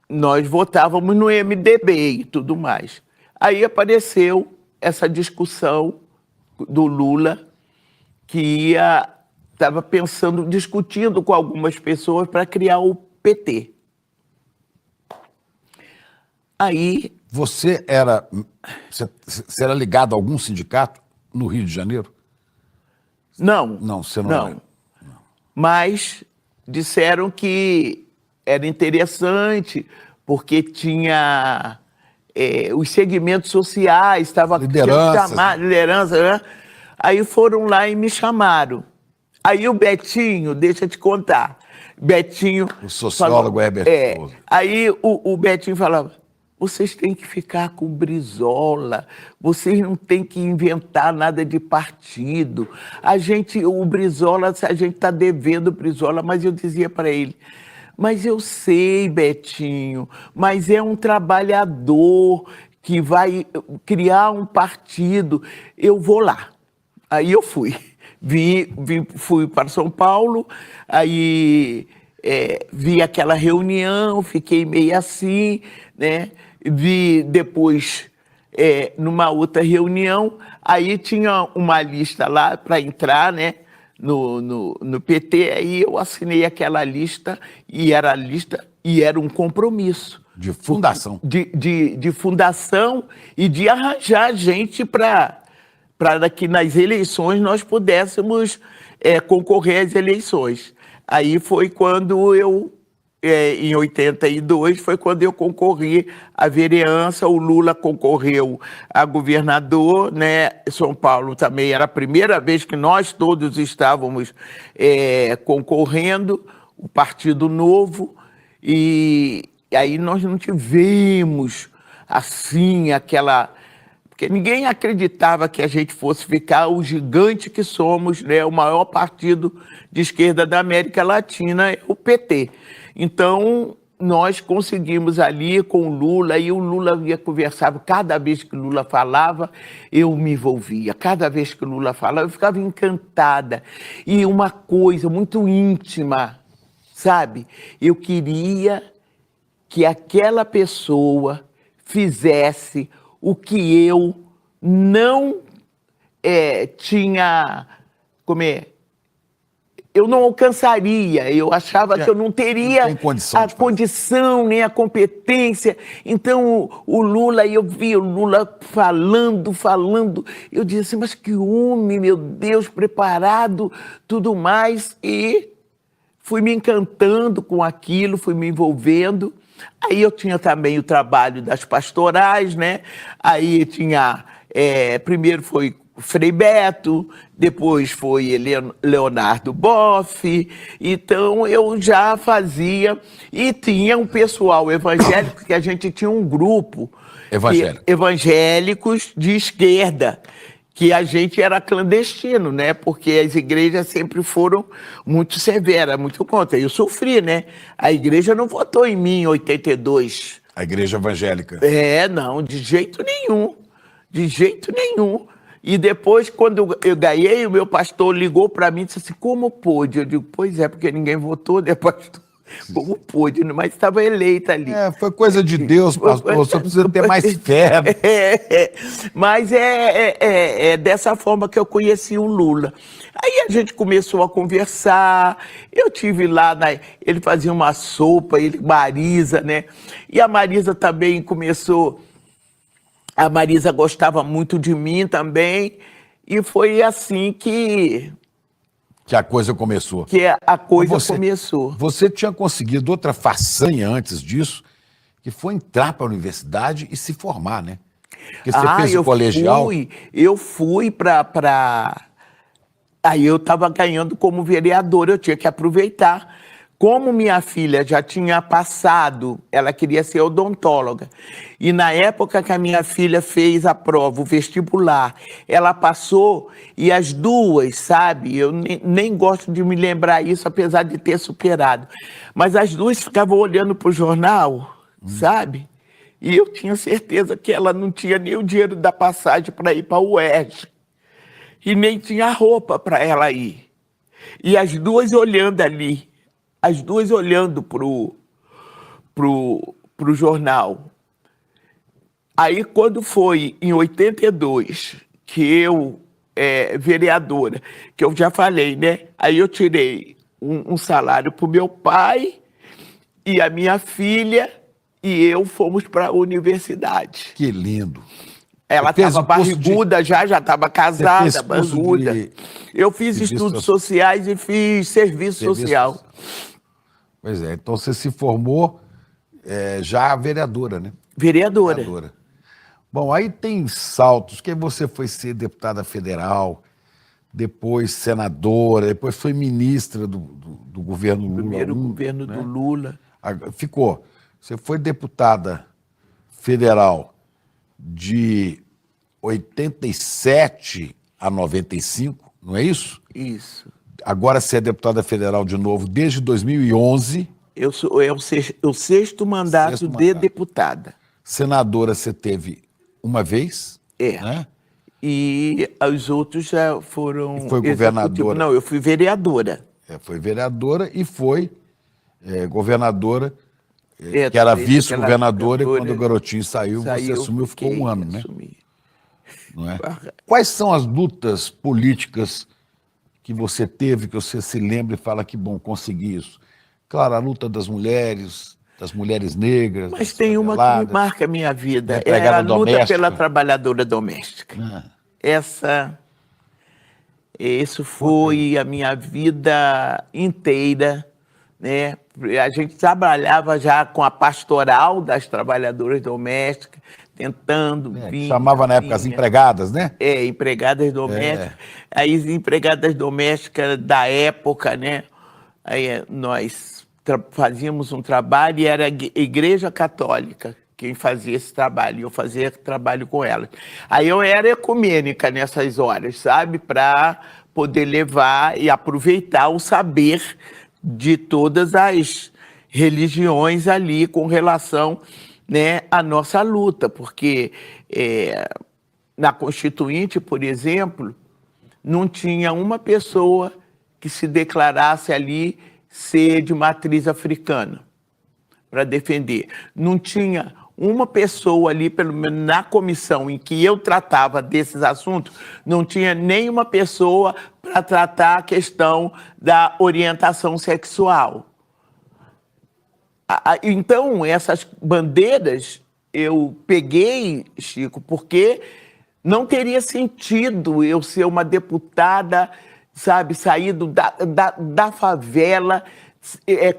nós votávamos no MDB e tudo mais. Aí apareceu essa discussão do Lula, que estava pensando, discutindo com algumas pessoas para criar o PT. Aí... Você era ligado a algum sindicato no Rio de Janeiro? Não. Não, você não era. Mas disseram que era interessante, porque tinha os segmentos sociais, estava liderança, né? Aí foram lá e me chamaram. Aí o Betinho, deixa eu te contar, Betinho... O sociólogo falou, Herbert Souza. Aí o Betinho falava, vocês têm que ficar com o Brizola, vocês não têm que inventar nada de partido. O Brizola, a gente está devendo o Brizola, mas eu dizia para ele, mas eu sei, Betinho, mas é um trabalhador que vai criar um partido, eu vou lá. Aí eu fui. Fui para São Paulo, aí vi aquela reunião, fiquei meio assim, né? Vi depois, numa outra reunião, aí tinha uma lista lá para entrar, né? No PT, aí eu assinei aquela lista e era um compromisso. De fundação. De fundação e de arranjar gente para que nas eleições nós pudéssemos concorrer às eleições. Aí foi quando em 82, foi quando eu concorri à vereança, o Lula concorreu a governador, né? São Paulo também era a primeira vez que nós todos estávamos concorrendo, o Partido Novo, e aí nós não tivemos, assim, aquela... Porque ninguém acreditava que a gente fosse ficar o gigante que somos, né? O maior partido de esquerda da América Latina é o PT. Então, nós conseguimos ali com o Lula, e o Lula conversava, cada vez que o Lula falava, eu me envolvia. Cada vez que o Lula falava, eu ficava encantada. E uma coisa muito íntima, sabe? Eu queria que aquela pessoa fizesse o que eu não tinha, eu não alcançaria, eu achava que eu não teria a condição, nem a competência. Então, o Lula, eu via o Lula falando, eu dizia assim, mas que homem, meu Deus, preparado, tudo mais, e fui me encantando com aquilo, fui me envolvendo. Aí eu tinha também o trabalho das pastorais, né? Aí tinha, primeiro foi Frei Beto, depois foi Leonardo Boff, então eu já fazia, e tinha um pessoal evangélico, que a gente tinha um grupo evangélicos de esquerda, que a gente era clandestino, né? Porque as igrejas sempre foram muito severas, muito contra. Eu sofri, né? A igreja não votou em mim em 82. A igreja evangélica. Não, de jeito nenhum. De jeito nenhum. E depois, quando eu ganhei, o meu pastor ligou para mim e disse assim, como pôde? Eu digo, pois é, porque ninguém votou, né, pastor? Como pôde? Mas estava eleita ali. Foi coisa de Deus, pastor, só precisa ter mais fé. Mas é dessa forma que eu conheci o Lula. Aí a gente começou a conversar, eu tive lá, ele fazia uma sopa, Marisa, né? E a Marisa também começou... A Marisa gostava muito de mim também, e foi assim que a coisa começou. Começou. Você tinha conseguido outra façanha antes disso, que foi entrar para a universidade e se formar, né? Porque você fez o colegial. Eu fui para... Aí eu estava ganhando como vereador, eu tinha que aproveitar. Como minha filha já tinha passado, ela queria ser odontóloga. E na época que a minha filha fez a prova, o vestibular, ela passou e as duas, sabe? Eu nem gosto de me lembrar isso, apesar de ter superado. Mas as duas ficavam olhando para o jornal, sabe? E eu tinha certeza que ela não tinha nem o dinheiro da passagem para ir para o UERJ. E nem tinha roupa para ela ir. E as duas olhando ali. As duas olhando pro jornal. Aí, quando foi em 82, que eu, vereadora, que eu já falei, né? Aí eu tirei um salário para o meu pai e a minha filha e eu fomos para a universidade. Que lindo. Ela estava barriguda já estava casada, barriguda. Eu fiz estudos sociais e fiz serviço social. Pois é, então você se formou já vereadora, né? Vereadora. Bom, aí tem saltos, que você foi ser deputada federal, depois senadora, depois foi ministra do governo Lula. Primeiro governo do Lula. Ficou. Você foi deputada federal de 87 a 95, não é isso? Isso. Agora você é deputada federal de novo desde 2011. É o sexto mandato de deputada. Senadora você teve uma vez. Né? E os outros já foram... E foi governadora. Não, eu fui vereadora. Foi vereadora e foi governadora, que era vice-governadora, e quando o garotinho saiu você assumiu, ficou um ano, né? Não é? Quais são as lutas políticas que você teve, que você se lembra e fala que bom, consegui isso? Claro, a luta das mulheres negras. Mas tem uma que me marca a minha vida, é a luta pela trabalhadora doméstica. Isso foi a minha vida inteira, né? A gente trabalhava já com a pastoral das trabalhadoras domésticas, tentando vir. Chamava na época as empregadas, né? Empregadas domésticas. Aí as empregadas domésticas da época, né? Aí nós fazíamos um trabalho e era a Igreja Católica quem fazia esse trabalho, e eu fazia trabalho com elas. Aí eu era ecumênica nessas horas, sabe? Para poder levar e aproveitar o saber de todas as religiões ali com relação, né, à nossa luta, porque na Constituinte, por exemplo, não tinha uma pessoa que se declarasse ali ser de matriz africana para defender. Não tinha uma pessoa ali, pelo menos na comissão em que eu tratava desses assuntos, não tinha nenhuma pessoa para tratar a questão da orientação sexual. Então, essas bandeiras eu peguei, Chico, porque não teria sentido eu ser uma deputada, sabe, saído da favela,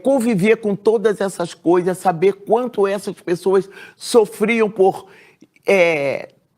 conviver com todas essas coisas, saber quanto essas pessoas sofriam por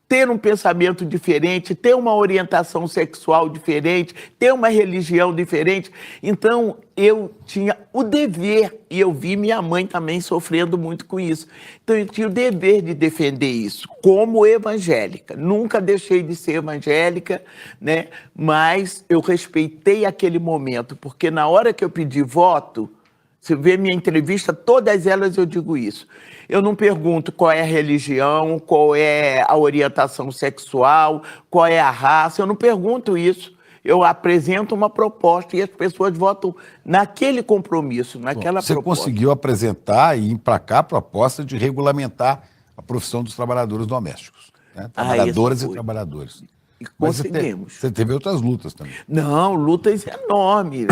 ter um pensamento diferente, ter uma orientação sexual diferente, ter uma religião diferente. Então, eu tinha o dever, e eu vi minha mãe também sofrendo muito com isso. Então, eu tinha o dever de defender isso, como evangélica. Nunca deixei de ser evangélica, né? Mas eu respeitei aquele momento, porque na hora que eu pedi voto, você vê minha entrevista, todas elas eu digo isso. Eu não pergunto qual é a religião, qual é a orientação sexual, qual é a raça, eu não pergunto isso. Eu apresento uma proposta e as pessoas votam naquele compromisso, naquela proposta. Você conseguiu apresentar e emplacar a proposta de regulamentar a profissão dos trabalhadores domésticos, né? Trabalhadoras e trabalhadores. E conseguimos. Você teve outras lutas também. Não, lutas enormes.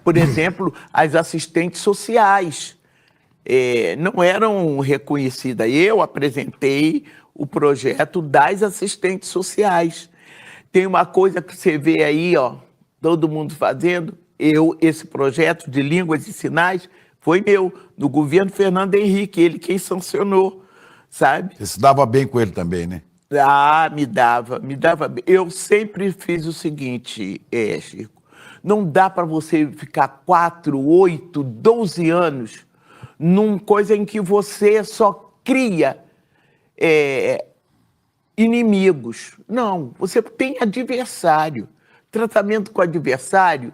Por exemplo, as assistentes sociais não eram reconhecidas. Eu apresentei o projeto das assistentes sociais. Tem uma coisa que você vê aí, ó, todo mundo fazendo. Esse projeto de línguas e sinais foi meu, no governo Fernando Henrique, ele quem sancionou, sabe? Você se dava bem com ele também, né? Me dava bem. Eu sempre fiz o seguinte, Chico, Não dá para você ficar 4, 8, 12 anos numa coisa em que você só cria inimigos. Não, você tem adversário. Tratamento com adversário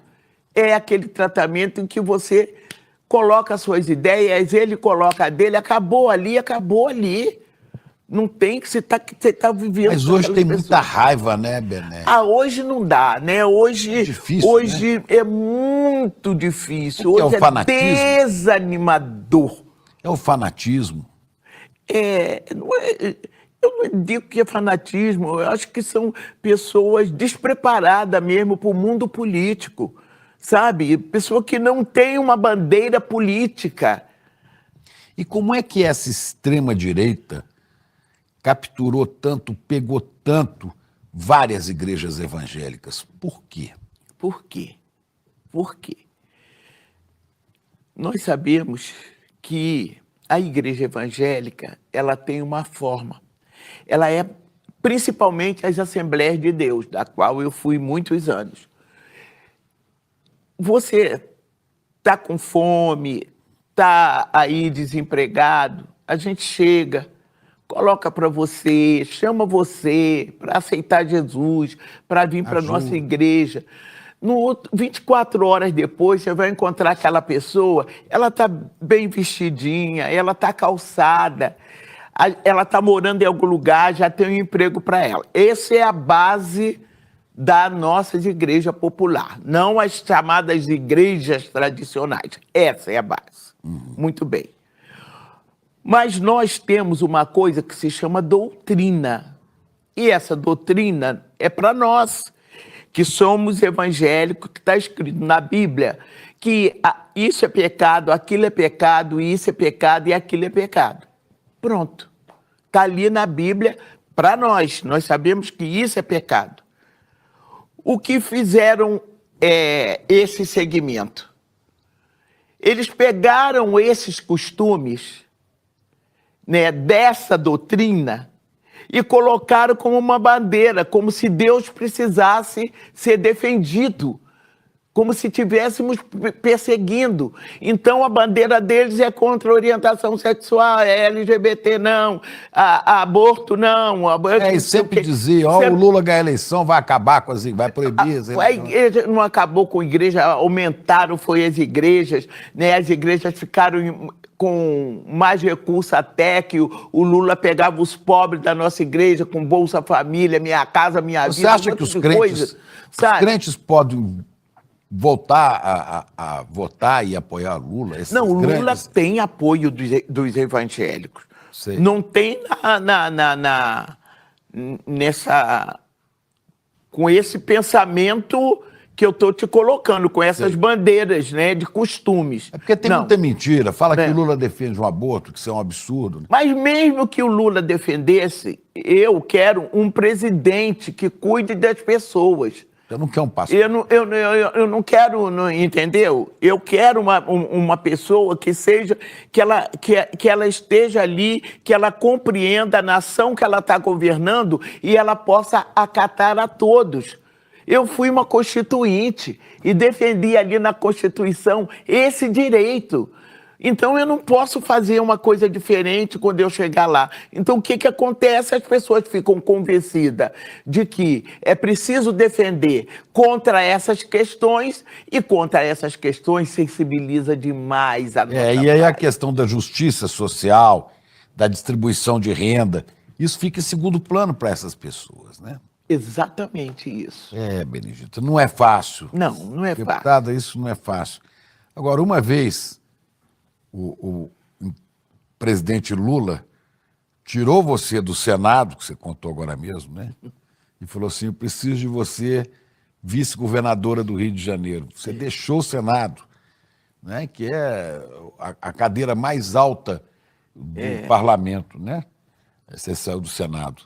é aquele tratamento em que você coloca suas ideias, ele coloca a dele, acabou ali, acabou ali. Não tem que você tá vivendo. Mas hoje tem muita raiva, né, Bené? Hoje não dá, né? Hoje, difícil, hoje é muito difícil. O que é Hoje o fanatismo? Desanimador. É o fanatismo. Eu não digo que é fanatismo, eu acho que são pessoas despreparadas mesmo para o mundo político, sabe? Pessoa que não tem uma bandeira política. E como é que essa extrema-direita capturou tanto, pegou tanto várias igrejas evangélicas? Por quê? Por quê? Por quê? Nós sabemos que a igreja evangélica, ela tem uma forma. Ela é principalmente as Assembleias de Deus, da qual eu fui muitos anos. Você está com fome, está aí desempregado, a gente chega, coloca para você, chama você para aceitar Jesus, para vir para a nossa igreja. 24 horas depois, você vai encontrar aquela pessoa, ela está bem vestidinha, ela está calçada, ela está morando em algum lugar, já tem um emprego para ela. Essa é a base da nossa igreja popular, não as chamadas igrejas tradicionais. Essa é a base. Muito bem. Mas nós temos uma coisa que se chama doutrina. E essa doutrina é para nós, que somos evangélicos, que está escrito na Bíblia que isso é pecado, aquilo é pecado, isso é pecado e aquilo é pecado. Pronto. Está ali na Bíblia para nós. Nós sabemos que isso é pecado. O que fizeram esse segmento? Eles pegaram esses costumes, né, dessa doutrina e colocaram como uma bandeira, como se Deus precisasse ser defendido, como se estivéssemos perseguindo. Então, a bandeira deles é contra a orientação sexual, é LGBT não, aborto não. E sempre dizia, o Lula ganha a eleição, vai acabar com as vai proibir as a igreja não acabou com a igreja, aumentaram foi as igrejas, né? As igrejas ficaram com mais recurso até que o Lula pegava os pobres da nossa igreja com Bolsa Família, Minha Casa Minha Vida. Você acha que os crentes podem voltar a votar e apoiar Lula? Não, o Lula tem apoio dos evangélicos. Sei. Não tem com esse pensamento que eu estou te colocando, com essas bandeiras, né, de costumes. É porque tem muita mentira. Fala que o Lula defende um aborto, que isso é um absurdo. Né? Mas mesmo que o Lula defendesse, eu quero um presidente que cuide das pessoas. Eu não quero um pastor. Eu não quero, entendeu? Eu quero uma pessoa que seja, que ela esteja ali, que ela compreenda a nação que ela está governando e ela possa acatar a todos. Eu fui uma constituinte e defendi ali na Constituição esse direito. Então, eu não posso fazer uma coisa diferente quando eu chegar lá. Então, o que acontece? As pessoas ficam convencidas de que é preciso defender contra essas questões e contra essas questões sensibiliza demais a nossa E aí a questão da justiça social, da distribuição de renda, isso fica em segundo plano para essas pessoas, né? Exatamente isso. Benedito, não é fácil. Não é fácil. Deputada, isso não é fácil. Agora, uma vez, o presidente Lula tirou você do Senado, que você contou agora mesmo, né? E falou assim, eu preciso de você vice-governadora do Rio de Janeiro. Você deixou o Senado, né? Que é a cadeira mais alta do parlamento, né? Você saiu do Senado.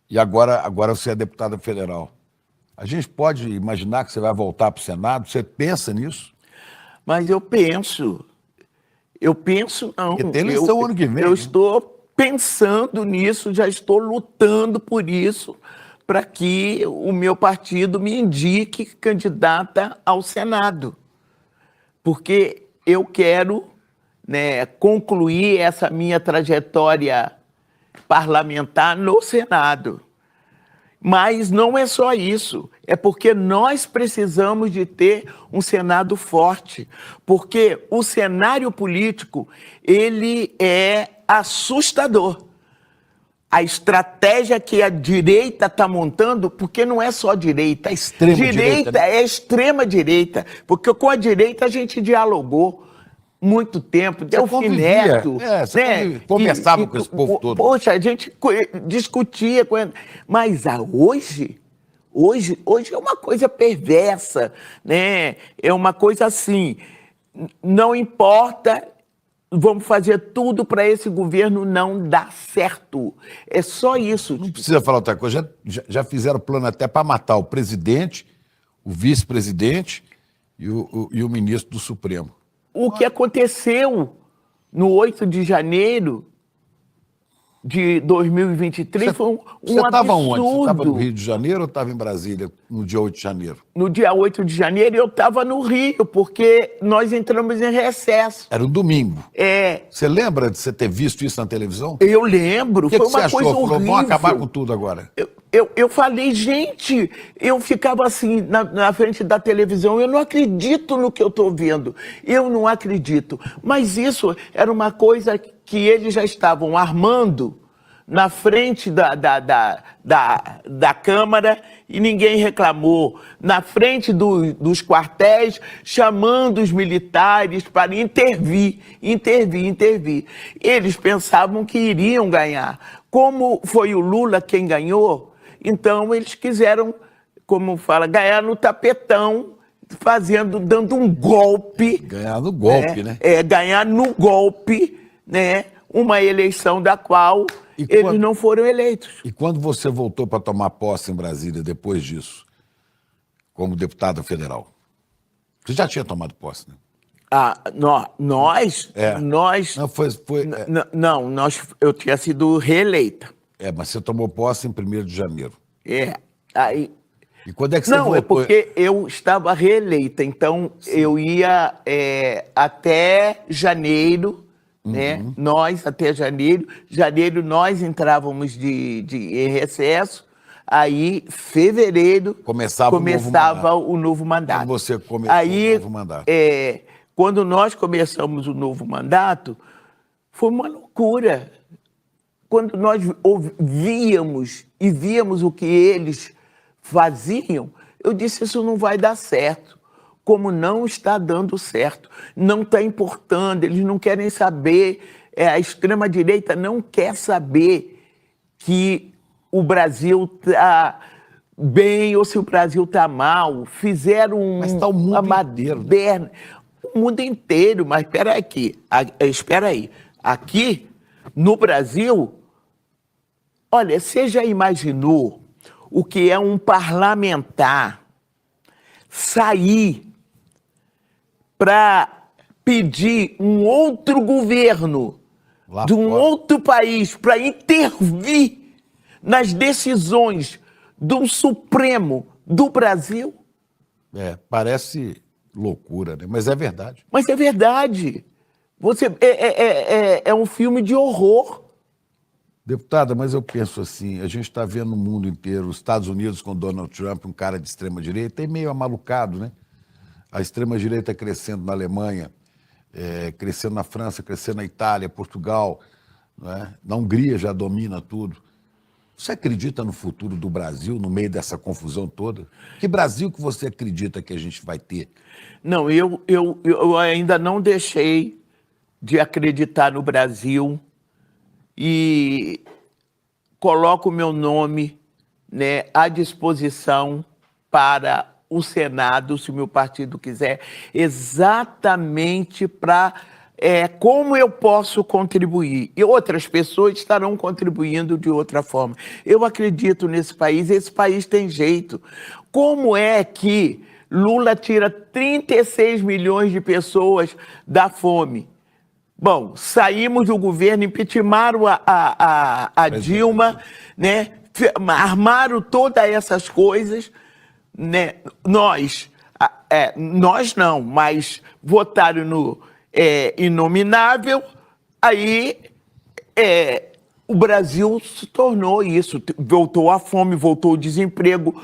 E agora você é deputada federal. A gente pode imaginar que você vai voltar para o Senado? Você pensa nisso? Mas eu penso não. Porque tem eleição ano que vem. Eu né? estou pensando nisso, já estou lutando por isso. para que o meu partido me indique candidata ao Senado. Porque eu quero, né, concluir essa minha trajetória parlamentar no Senado. Mas não é só isso, é porque nós precisamos de ter um Senado forte, porque o cenário político, ele é assustador. A estratégia que a direita está montando, porque não é só direita, Extrema-direita, né? é extrema-direita, porque com a direita a gente dialogou muito tempo, Delfim Neto, você conversava com esse povo todo. Poxa, a gente discutia com ele. Mas hoje é uma coisa perversa, né? É uma coisa assim, não importa, vamos fazer tudo para esse governo não dar certo. É só isso. Não precisa falar outra coisa. Já fizeram plano até para matar o presidente, o vice-presidente e o ministro do Supremo. O que aconteceu no 8 de janeiro de 2023 foi um Você estava onde? Você estava absurdo. no Rio de Janeiro ou estava em Brasília no dia 8 de janeiro? No dia 8 de janeiro eu estava no Rio, porque nós entramos em recesso. Era um domingo. É, Você lembra de você ter visto isso na televisão? eu lembro, O que foi você uma achou? coisa Falou, horrível. vamos acabar com tudo agora. Eu falei, gente, eu ficava assim na frente da televisão, eu não acredito no que eu estou vendo, eu não acredito. Mas isso era uma coisa que eles já estavam armando na frente da Câmara e ninguém reclamou, na frente dos quartéis, chamando os militares para intervir. Eles pensavam que iriam ganhar. Como foi o Lula quem ganhou, então eles quiseram, como fala, ganhar no tapetão, dando um golpe. Ganhar no golpe, né? Ganhar no golpe, né? Uma eleição da qual eles não foram eleitos. E quando você voltou para tomar posse em Brasília depois disso, como deputado federal? Você já tinha tomado posse, né? Nós. Não, foi. Eu tinha sido reeleita. Mas você tomou posse em 1º de janeiro. Aí. E quando é que você voltou? É porque eu estava reeleita, então eu ia até janeiro, né? Nós até janeiro nós entrávamos em recesso, aí fevereiro começava o novo mandato. Quando você começou o novo mandato. Quando nós começamos o novo mandato, foi uma loucura. Quando nós víamos o que eles faziam, eu disse, isso não vai dar certo. Como não está dando certo, não está importando, eles não querem saber, a extrema-direita não quer saber que o Brasil está bem ou se o Brasil está mal. Fizeram Mas está o mundo inteiro. O mundo inteiro, mas espera aí. Aqui, no Brasil, olha, você já imaginou o que é um parlamentar sair para pedir um outro governo Lá de um fora. outro país para intervir nas decisões do Supremo do Brasil? Parece loucura, né? Mas é verdade. Mas é verdade. É um filme de horror. Deputada, mas eu penso assim, a gente está vendo no mundo inteiro, os Estados Unidos com Donald Trump, um cara de extrema-direita, é meio amalucado, né? A extrema-direita crescendo na Alemanha, crescendo na França, crescendo na Itália, Portugal, né? Na Hungria já domina tudo. Você acredita no futuro do Brasil, no meio dessa confusão toda? Que Brasil que você acredita que a gente vai ter? Não, eu ainda não deixei de acreditar no Brasil e coloco o meu nome, né, à disposição para o Senado, se o meu partido quiser, exatamente para como eu posso contribuir. E outras pessoas estarão contribuindo de outra forma. Eu acredito nesse país, esse país tem jeito. Como é que Lula tira 36 milhões de pessoas da fome? Bom, saímos do governo, impeachmentaram a Dilma, né? armaram todas essas coisas, né? Nós não, mas votaram no inominável, aí o Brasil se tornou isso, voltou a fome, voltou o desemprego,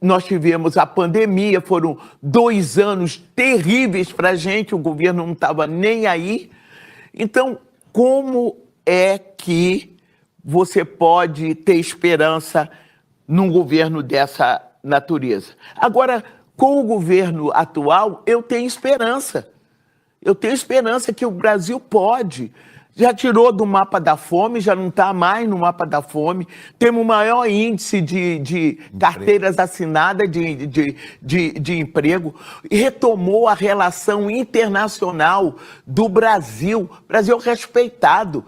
nós tivemos a pandemia, foram 2 anos terríveis para a gente, o governo não estava nem aí. Então, como é que você pode ter esperança num governo dessa natureza? Agora, com o governo atual, eu tenho esperança. Eu tenho esperança que o Brasil pode. Já tirou do mapa da fome, já não está mais no mapa da fome. Temos o maior índice de carteiras assinadas de emprego. Retomou a relação internacional do Brasil. Brasil respeitado.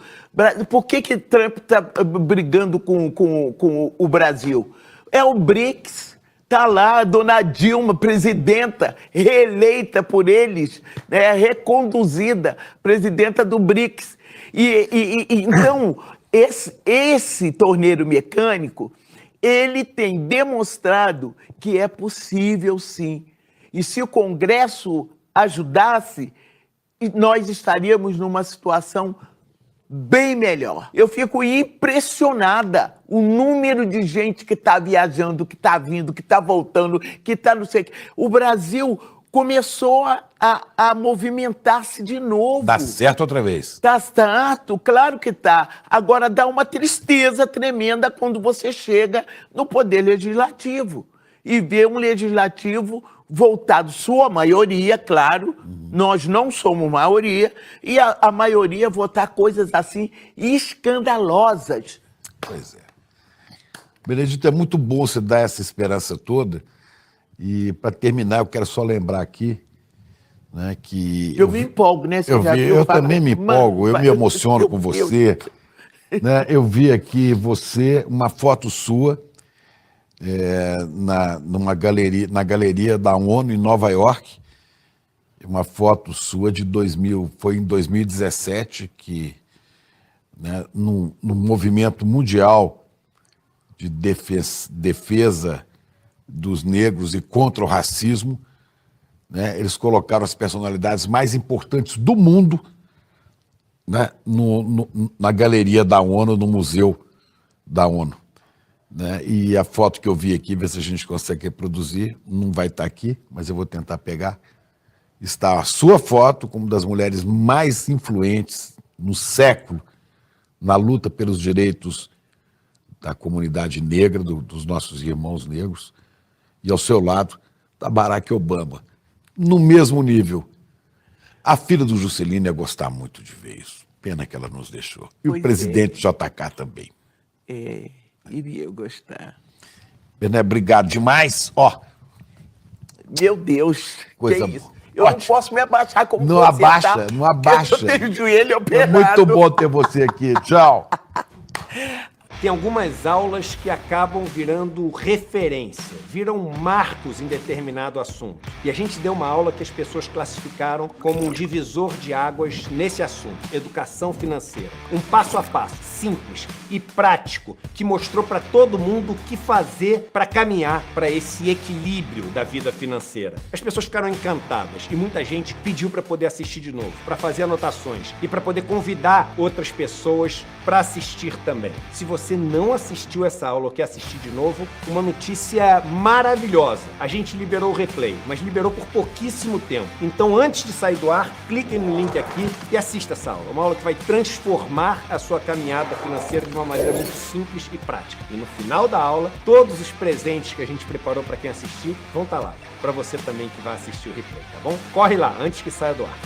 Por que Trump está brigando com o Brasil? É o BRICS. Está lá a dona Dilma, presidenta, reeleita por eles, né, reconduzida, presidenta do BRICS. Então, esse torneiro mecânico, ele tem demonstrado que é possível, sim. E se o Congresso ajudasse, nós estaríamos numa situação bem melhor. Eu fico impressionada o número de gente que está viajando, que está vindo, que está voltando, que está não sei o quê. O Brasil começou a movimentar-se de novo. Dá certo outra vez. Tá certo, claro que tá. Agora dá uma tristeza tremenda quando você chega no Poder Legislativo e vê um Legislativo voltado, sua maioria, claro, nós não somos maioria, e a maioria votar coisas assim escandalosas. Pois é. Benedito, é muito bom você dar essa esperança toda. E, para terminar, eu quero só lembrar aqui, né, que... Eu me empolgo, né? Eu também me empolgo, eu me emociono com você. Né? Eu vi aqui uma foto sua, na galeria da ONU em Nova York, uma foto sua foi em 2017, que, né, num movimento mundial de defesa dos negros e contra o racismo, né, eles colocaram as personalidades mais importantes do mundo, né, na galeria da ONU, no museu da ONU. Né? E a foto que eu vi aqui, ver se a gente consegue reproduzir, não vai estar aqui, mas eu vou tentar pegar. Está a sua foto como das mulheres mais influentes no século na luta pelos direitos da comunidade negra, dos nossos irmãos negros, e ao seu lado está Barack Obama, no mesmo nível. A filha do Juscelino ia gostar muito de ver isso. Pena que ela nos deixou. E o presidente JK também. Iria gostar. Bené, obrigado demais. Ó. Meu Deus, coisa que isso? Eu não posso me abaixar como não você, abaixa, tá? não abaixa. Eu tenho o joelho operado. É muito bom ter você aqui. Tchau. Tem algumas aulas que acabam virando referência, viram marcos em determinado assunto. E a gente deu uma aula que as pessoas classificaram como um divisor de águas nesse assunto, educação financeira. Um passo a passo, simples e prático, que mostrou para todo mundo o que fazer para caminhar para esse equilíbrio da vida financeira. As pessoas ficaram encantadas e muita gente pediu para poder assistir de novo, para fazer anotações e para poder convidar outras pessoas para assistir também. Se você não assistiu essa aula ou quer assistir de novo, uma notícia maravilhosa. A gente liberou o replay, mas liberou por pouquíssimo tempo. Então, antes de sair do ar, clique no link aqui e assista essa aula. Uma aula que vai transformar a sua caminhada financeira de uma maneira muito simples e prática. E no final da aula, todos os presentes que a gente preparou para quem assistir vão estar lá. Para você também que vai assistir o replay, tá bom? Corre lá, antes que saia do ar.